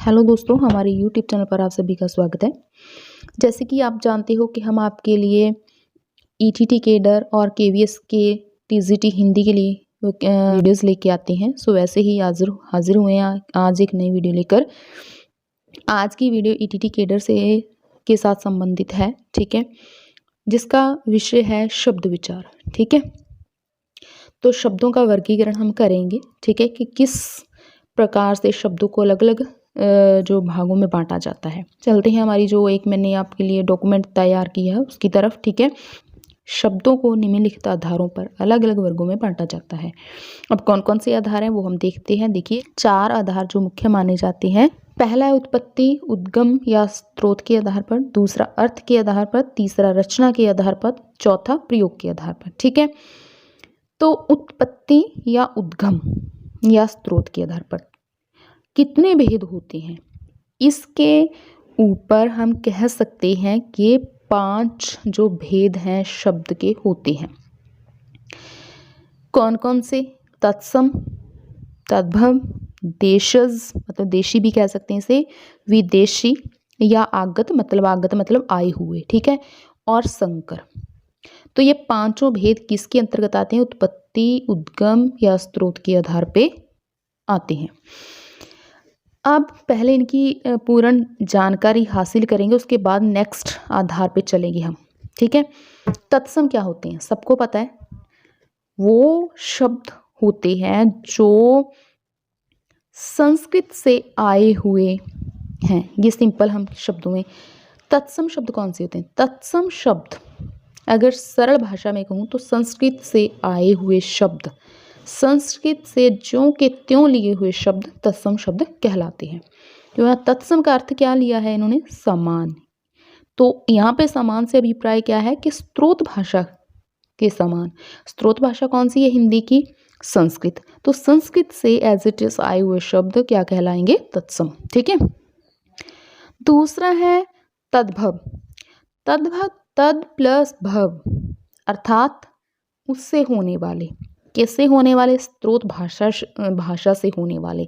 Hello दोस्तों, हमारे YouTube channel पर आप सभी का स्वागत है। जैसे कि आप जानते हो कि हम आपके लिए ईटीटी केडर और केवीएस के टीजीटी हिंदी के लिए वीडियोस लेके आते हैं। सो वैसे ही हाजिर हुए हैं आज एक नई वीडियो लेकर। आज की वीडियो ईटीटी केडर से के साथ संबंधित है, ठीक है, जिसका विषय है शब्द विचार। ठीक है, तो शब्दों का वर्गीकरण हम करेंगे, ठीक है, कि किस प्रकार से शब्दों को अलग अलग जो भागों में बांटा जाता है। चलते हैं हमारी जो एक मैंने आपके लिए डॉक्यूमेंट तैयार किया है उसकी तरफ। ठीक है, शब्दों को निम्नलिखित आधारों पर अलग अलग वर्गों में बांटा जाता है। अब कौन कौन से आधार हैं वो हम देखते हैं। देखिए, 4 आधार जो मुख्य माने जाते हैं। पहला है उत्पत्ति, उद्गम या स्रोत के आधार पर, दूसरा अर्थ के आधार पर, तीसरा रचना के आधार पर, चौथा प्रयोग के आधार पर। ठीक है, तो उत्पत्ति या उद्गम या स्रोत के आधार पर कितने भेद होते हैं, इसके ऊपर हम कह सकते हैं कि 5 जो भेद हैं शब्द के होते हैं। कौन कौन से? तत्सम, तद्भव, देशज मतलब देशी भी कह सकते हैं इसे, विदेशी या आगत मतलब आए हुए, ठीक है, और संकर। तो ये 5 भेद किसके अंतर्गत आते हैं? उत्पत्ति, उद्गम या स्रोत के आधार पे आते हैं। अब पहले इनकी पूर्ण जानकारी हासिल करेंगे, उसके बाद नेक्स्ट आधार पे चलेंगे हम। ठीक है, तत्सम क्या होते हैं? सबको पता है, वो शब्द होते हैं जो संस्कृत से आए हुए हैं। ये सिंपल हम शब्दों में तत्सम शब्द कौन से होते हैं? तत्सम शब्द अगर सरल भाषा में कहूँ तो संस्कृत से आए हुए शब्द, संस्कृत से ज्यों के त्यों लिए हुए शब्द तत्सम शब्द कहलाते हैं। तो यहाँ तत्सम का अर्थ क्या लिया है इन्होंने? समान। तो यहाँ पे समान से अभिप्राय क्या है कि स्रोत भाषा के समान। स्रोत भाषा कौन सी है? हिंदी की, संस्कृत। तो संस्कृत से एज इट इज आए हुए शब्द क्या कहलाएंगे? तत्सम। ठीक है, दूसरा है तद्भव। तद्भव तद प्लस भव अर्थात उससे होने वाले। कैसे होने वाले? स्रोत भाषा से होने वाले।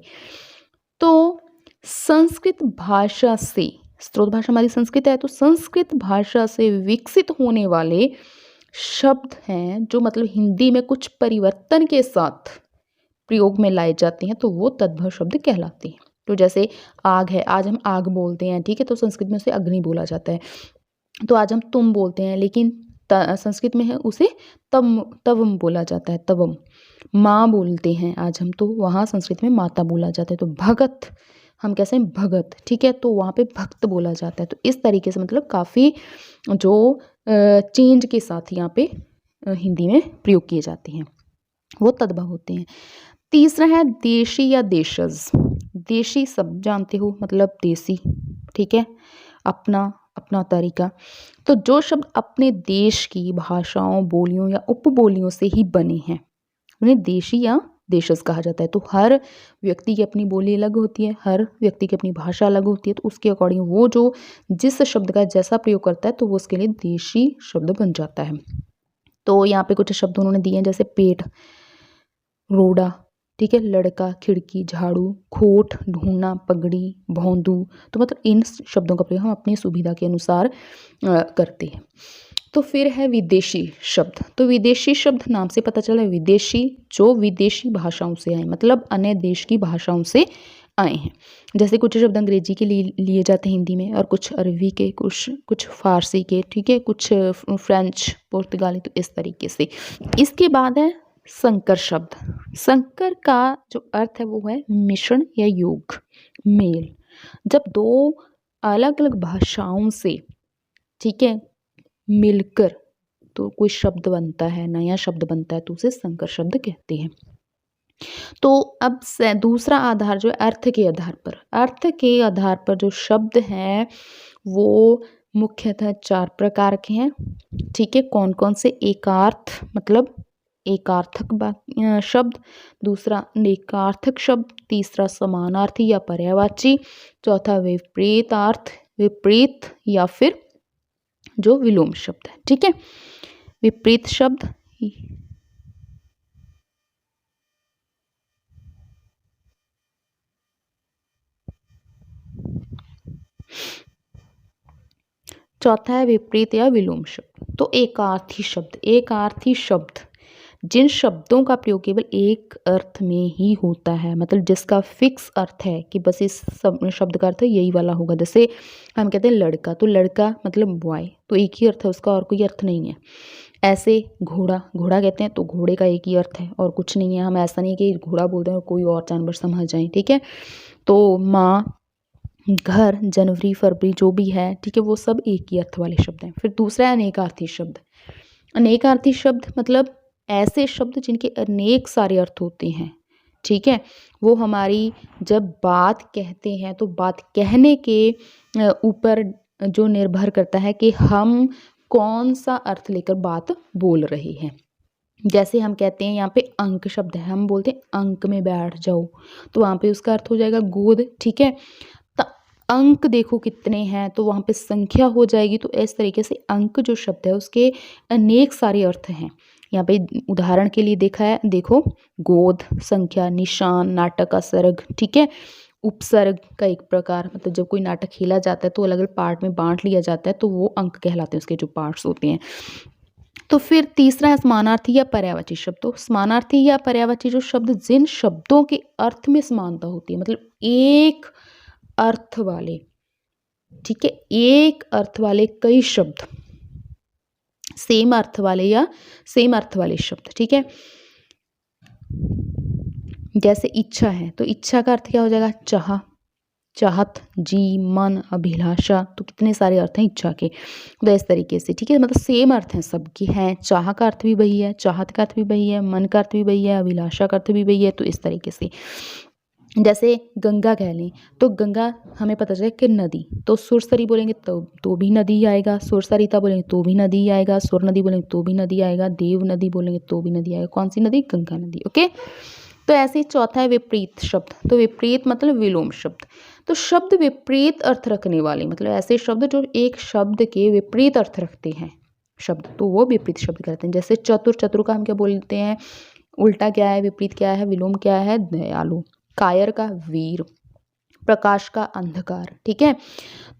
तो संस्कृत भाषा से, स्रोत भाषा हमारी संस्कृत है, तो संस्कृत भाषा से विकसित होने वाले शब्द हैं जो मतलब हिंदी में कुछ परिवर्तन के साथ प्रयोग में लाए जाते हैं, तो वो तद्भव शब्द कहलाते हैं। तो जैसे आग है, आज हम आग बोलते हैं, ठीक है, तो संस्कृत में उसे अग्नि बोला जाता है। तो आज हम तुम बोलते हैं, लेकिन संस्कृत में है उसे तवम बोला जाता है, तवम। माँ बोलते हैं आज हम, तो वहाँ संस्कृत में माता बोला जाता है। तो भगत हम कैसे हैं? भगत, ठीक है, तो वहाँ पे भक्त बोला जाता है। तो इस तरीके से मतलब काफ़ी जो चेंज के साथ यहाँ पे हिंदी में प्रयोग किए जाते हैं, वो तद्भव होते हैं। तीसरा है देशी या देशज। देशी सब जानते हो मतलब देसी, ठीक है, अपना अपना तरीका। तो जो शब्द अपने देश की भाषाओं, बोलियों या उपबोलियों से ही बने हैं उन्हें देशी या देशज कहा जाता है। तो हर व्यक्ति की अपनी बोली अलग होती है, हर व्यक्ति की अपनी भाषा अलग होती है, तो उसके अकॉर्डिंग वो जो जिस शब्द का जैसा प्रयोग करता है तो वो उसके लिए देशी शब्द बन जाता है। तो यहाँ पे कुछ शब्द उन्होंने दिए हैं, जैसे पेट, रोड़ा, ठीक है, लड़का, खिड़की, झाड़ू, खोट, ढूंढना, पगड़ी, भौंदू। तो मतलब इन शब्दों का प्रयोग हम अपनी सुविधा के अनुसार करते हैं। तो फिर है विदेशी शब्द। तो विदेशी शब्द नाम से पता चला, विदेशी जो विदेशी भाषाओं से आए, मतलब अन्य देश की भाषाओं से आए हैं। जैसे कुछ शब्द अंग्रेजी के लिए जाते हैं हिंदी में, और कुछ अरबी के, कुछ फारसी के, ठीक है, कुछ फ्रेंच, पुर्तगाली, तो इस तरीके से। इसके बाद है संकर शब्द। संकर का जो अर्थ है वो है मिश्रण या योग, मेल। जब दो अलग अलग भाषाओं से, ठीक है, मिलकर तो कोई शब्द बनता है, नया शब्द बनता है, तो उसे संकर शब्द कहते हैं। तो अब दूसरा आधार जो है अर्थ के आधार पर। अर्थ के आधार पर जो शब्द हैं वो मुख्यतः 4 प्रकार के हैं, ठीक है। कौन कौन से? एकार्थ मतलब एकार्थक शब्द, दूसरा नेकार्थक शब्द, तीसरा समानार्थी या पर्यायवाची, चौथा विपरीतार्थ, विपरीत या फिर जो विलोम शब्द है, ठीक है। विपरीत शब्द चौथा है विपरीत या विलोम शब्द। तो एकार्थी शब्द, एकार्थी शब्द जिन शब्दों का प्रयोग केवल एक अर्थ में ही होता है, मतलब जिसका फिक्स अर्थ है कि बस इस शब्द का अर्थ यही वाला होगा। जैसे हम कहते हैं लड़का, तो लड़का मतलब बॉय, तो एक ही अर्थ है उसका और कोई अर्थ नहीं है। ऐसे घोड़ा, घोड़ा कहते हैं तो घोड़े का एक ही अर्थ है और कुछ नहीं है। हम ऐसा नहीं कि घोड़ा बोलते हैं और कोई और जानवर समझ जाए, ठीक है। तो माँ, घर, जनवरी, फरवरी जो भी है, ठीक है, वो सब एक ही अर्थ वाले शब्द हैं। फिर दूसरा है अनेकार्थी शब्द। अनेकार्थी शब्द मतलब ऐसे शब्द जिनके अनेक सारे अर्थ होते हैं, ठीक है। वो हमारी जब बात कहते हैं तो बात कहने के ऊपर जो निर्भर करता है कि हम कौन सा अर्थ लेकर बात बोल रहे हैं। जैसे हम कहते हैं यहाँ पे अंक शब्द है, हम बोलते हैं अंक में बैठ जाओ, तो वहाँ पे उसका अर्थ हो जाएगा गोद, ठीक है। तो अंक देखो कितने हैं, तो वहाँ पे संख्या हो जाएगी। तो इस तरीके से अंक जो शब्द है उसके अनेक सारे अर्थ हैं। यहाँ पे उदाहरण के लिए देखा है, देखो गोद, संख्या, निशान, नाटक का सर्ग, ठीक है। उपसर्ग का एक प्रकार, मतलब जब कोई नाटक खेला जाता है तो अलग अलग पार्ट में बांट लिया जाता है, तो वो अंक कहलाते हैं, उसके जो पार्ट्स होते हैं। तो फिर तीसरा है समानार्थी या पर्यायवाची शब्द। तो समानार्थी या पर्यायवाची जो शब्द जिन शब्दों के अर्थ में समानता होती है, मतलब एक अर्थ वाले, ठीक है, एक अर्थ वाले कई शब्द, सेम अर्थ वाले या सेम अर्थ वाले शब्द, ठीक है। जैसे इच्छा है, तो इच्छा का अर्थ क्या हो जाएगा, चाह, चाहत, जी, मन, अभिलाषा, तो कितने सारे अर्थ हैं इच्छा के। तो इस तरीके से, ठीक है, मतलब सेम अर्थ हैं सबकी हैं। चाह का अर्थ भी वही है, चाहत का अर्थ भी वही है, मन का अर्थ भी वही है, अभिलाषा का अर्थ भी वही है। तो इस तरीके से जैसे गंगा कह लें, तो गंगा हमें पता चले कि नदी, तो सुरसरी बोलेंगे तो भी नदी ही आएगा, सुरसरिता बोलेंगे तो भी नदी ही आएगा, सुर नदी बोलेंगे तो भी नदी आएगा, देव नदी बोलेंगे तो भी नदी आएगा। कौन सी नदी, गंगा नदी, ओके। तो ऐसे ही चौथा है विपरीत शब्द। तो विपरीत मतलब विलोम शब्द। तो शब्द विपरीत अर्थ रखने वाले, मतलब ऐसे शब्द जो एक शब्द के विपरीत अर्थ रखते हैं शब्द, तो वो विपरीत शब्द कहते हैं। जैसे चतुर, चतुर का हम क्या बोलते हैं, उल्टा क्या है, विपरीत क्या है, विलोम क्या है, दयालु। कायर का वीर, प्रकाश का अंधकार, ठीक है।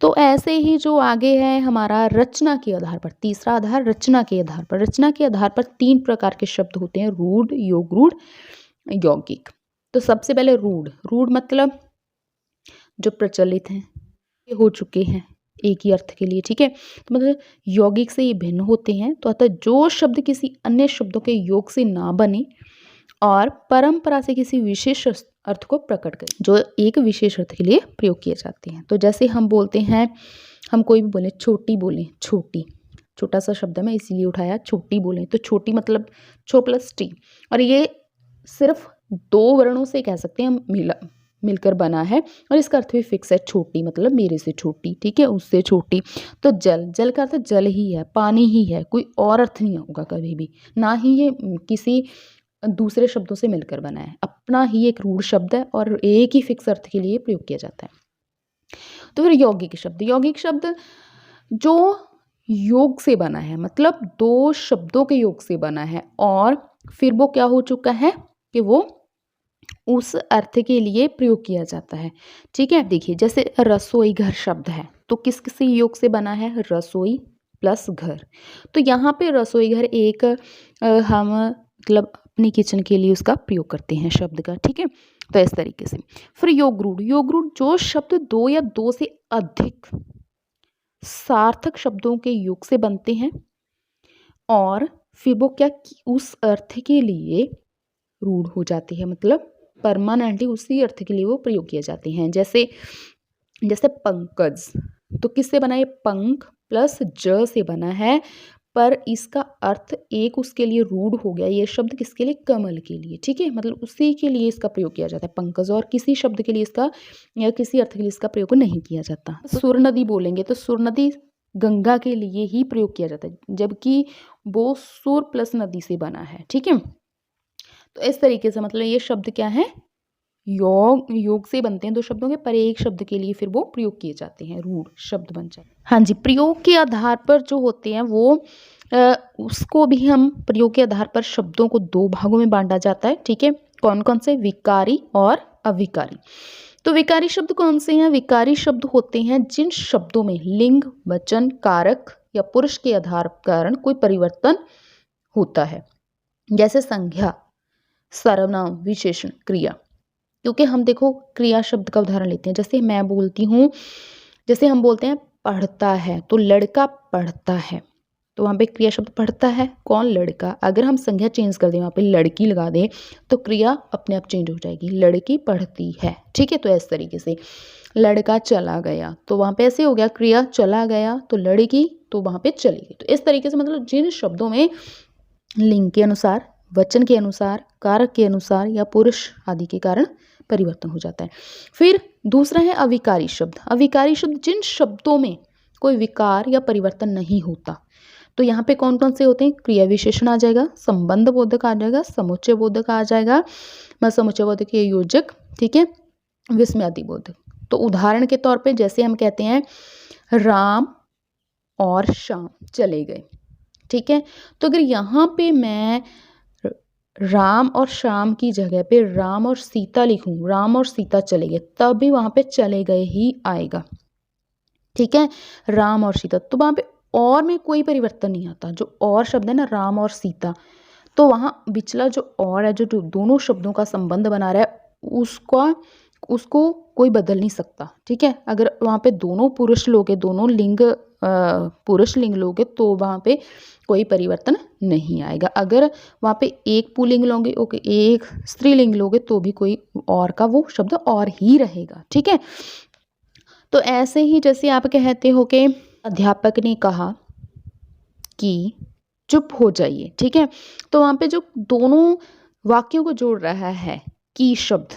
तो ऐसे ही जो आगे है हमारा रचना के आधार पर, तीसरा आधार रचना के आधार पर। रचना के आधार पर 3 प्रकार के शब्द होते हैं, रूढ़, योग रूढ़, यौगिक। तो सबसे पहले रूढ़। रूढ़ मतलब जो प्रचलित हैं, ये हो चुके हैं एक ही अर्थ के लिए, ठीक है। तो मतलब यौगिक से ये भिन्न होते हैं। तो अतः जो शब्द किसी अन्य शब्दों के योग से ना बने और परंपरा से किसी विशेष अर्थ को प्रकट करें, जो एक विशेष अर्थ के लिए प्रयोग किए जाते हैं। तो जैसे हम बोलते हैं, हम कोई भी बोले, छोटी बोलें, छोटी, छोटा सा शब्द है मैं इसीलिए उठाया, छोटी बोलें, तो छोटी मतलब छो प्लस टी, और ये सिर्फ 2 वर्णों से कह सकते हैं हम, मिलकर बना है और इसका अर्थ भी फिक्स है। छोटी मतलब मेरे से छोटी, ठीक है, उससे छोटी। तो जल, जल का अर्थ जल ही है, पानी ही है, कोई और अर्थ नहीं होगा कभी भी, ना ही ये किसी दूसरे शब्दों से मिलकर बना है, अपना ही एक रूढ़ शब्द है और एक ही फिक्स अर्थ के लिए प्रयोग किया जाता है। तो फिर यौगिक शब्द। यौगिक शब्द जो योग से बना है, मतलब 2 शब्दों के योग से बना है और फिर वो क्या हो चुका है कि वो उस अर्थ के लिए प्रयोग किया जाता है, ठीक है। देखिए जैसे रसोई घर शब्द है, तो किस किस योग से बना है, रसोई प्लस घर। तो यहाँ पे रसोई घर एक हम मतलब अपनी किचन के लिए उसका प्रयोग करते हैं शब्द का, ठीक है। तो इस तरीके से फिर योग रूढ़। योग रूढ़ जो शब्द 2 या 2 से अधिक सार्थक शब्दों के योग से बनते हैं और फिर वो क्या उस अर्थ के लिए रूढ़ हो जाती है, मतलब परमानेंटली उसी अर्थ के लिए वो प्रयोग किए जाते हैं। जैसे जैसे पंकज, तो किससे बना है, पंख प्लस ज से बना है, पर इसका अर्थ एक उसके लिए रूढ़ हो गया। ये शब्द किसके लिए, कमल के लिए, ठीक है, मतलब उसी के लिए इसका प्रयोग किया जाता है पंकज, और किसी शब्द के लिए इसका या किसी अर्थ के लिए इसका प्रयोग नहीं किया जाता। सुर नदी बोलेंगे तो सुर नदी गंगा के लिए ही प्रयोग किया जाता है, जबकि वो सुर प्लस नदी से बना है, ठीक है। तो इस तरीके से मतलब ये शब्द क्या है, योग से बनते हैं 2 शब्दों के, पर एक शब्द के लिए फिर वो प्रयोग किए जाते हैं, रूढ़ शब्द बन जाते हैं। हाँ जी, प्रयोग के आधार पर जो होते हैं वो उसको भी हम प्रयोग के आधार पर शब्दों को 2 भागों में बांटा जाता है, ठीक है। कौन कौन से, विकारी और अविकारी। तो विकारी शब्द कौन से हैं? विकारी शब्द होते हैं जिन शब्दों में लिंग, वचन, कारक या पुरुष के आधार कारण कोई परिवर्तन होता है, जैसे संज्ञा, सर्वनाम, विशेषण, क्रिया। क्योंकि हम देखो क्रिया शब्द का उदाहरण लेते हैं, जैसे मैं बोलती हूँ, जैसे हम बोलते हैं पढ़ता है, तो लड़का पढ़ता है, तो वहाँ पे क्रिया शब्द पढ़ता है, कौन? लड़का। अगर हम संज्ञा चेंज कर दें, वहाँ पे लड़की लगा दें, तो क्रिया अपने आप चेंज हो जाएगी, लड़की पढ़ती है। ठीक है, तो इस तरीके से लड़का चला गया, तो वहाँ पे ऐसे हो गया, क्रिया चला गया तो लड़की, तो वहाँ पे चली गई। तो इस तरीके से मतलब जिन शब्दों में लिंग के अनुसार, वचन के अनुसार, कारक के अनुसार या पुरुष आदि के कारण परिवर्तन हो जाता है। फिर दूसरा है अविकारी शब्द। अविकारी शब्द जिन शब्दों में कोई विकार या परिवर्तन नहीं होता। तो यहाँ पे कौन कौन से होते हैं? क्रिया विशेषण आ जाएगा, संबंध बोधक आ जाएगा, समुच्चय बोधक आ जाएगा, समुच्चय बोधक के योजक, ठीक है, विस्मयादि बोधक। तो उदाहरण के तौर पे जैसे हम कहते हैं राम और श्याम चले गए, ठीक है, तो अगर यहाँ पे मैं राम और श्याम की जगह पे राम और सीता लिखूं, राम और सीता चले गए, तब भी वहां पे चले गए ही आएगा। ठीक है, राम और सीता, तो वहां पे और में कोई परिवर्तन नहीं आता। जो और शब्द है ना, राम और सीता, तो वहां बिचला जो और है, जो दोनों शब्दों का संबंध बना रहा है, उसको कोई बदल नहीं सकता। ठीक है, अगर वहां पे दोनों पुरुष लोग हैं, दोनों लिंग पुरुष लिंग लोगे, तो वहां पे कोई परिवर्तन नहीं आएगा। अगर वहां पे एक पुल्लिंग लोगे, ओके, एक स्त्रीलिंग लोगे, तो भी कोई और का वो शब्द और ही रहेगा। ठीक है, तो ऐसे ही जैसे आप कहते हो कि अध्यापक ने कहा कि चुप हो जाइए, ठीक है, तो वहां पे जो दोनों वाक्यों को जोड़ रहा है की शब्द,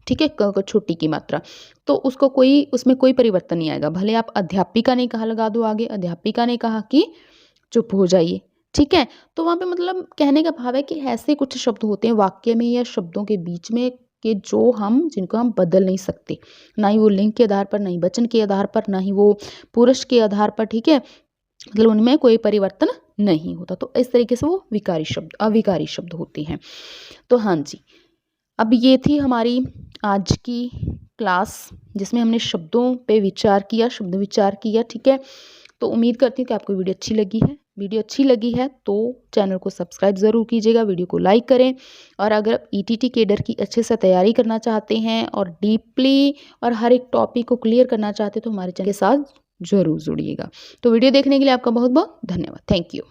ठीक है, क छोटी की मात्रा, तो उसमें कोई परिवर्तन नहीं आएगा। भले आप अध्यापिका ने कहा लगा दो आगे, अध्यापिका ने कहा कि चुप हो जाइए। ठीक है, तो वहां पे मतलब कहने का भाव है कि ऐसे कुछ शब्द होते हैं वाक्य में या शब्दों के बीच में कि जिनको हम बदल नहीं सकते, ना ही वो लिंग के आधार पर, ना ही वचन के आधार पर, ना ही वो पुरुष के आधार पर। ठीक है, मतलब उनमें कोई परिवर्तन नहीं होता। तो इस तरीके से वो अविकारी शब्द होते हैं। तो हाँ जी, अब ये थी हमारी आज की क्लास, जिसमें हमने शब्दों पे विचार किया, शब्द विचार किया। ठीक है, तो उम्मीद करती हूँ कि आपको वीडियो अच्छी लगी है। वीडियो अच्छी लगी है तो चैनल को सब्सक्राइब ज़रूर कीजिएगा, वीडियो को लाइक करें। और अगर आप ईटीटी केडर की अच्छे से तैयारी करना चाहते हैं और डीपली और हर एक टॉपिक को क्लियर करना चाहते हैं, तो हमारे चैनल के साथ ज़रूर जुड़िएगा। तो वीडियो देखने के लिए आपका बहुत बहुत धन्यवाद। Thank you.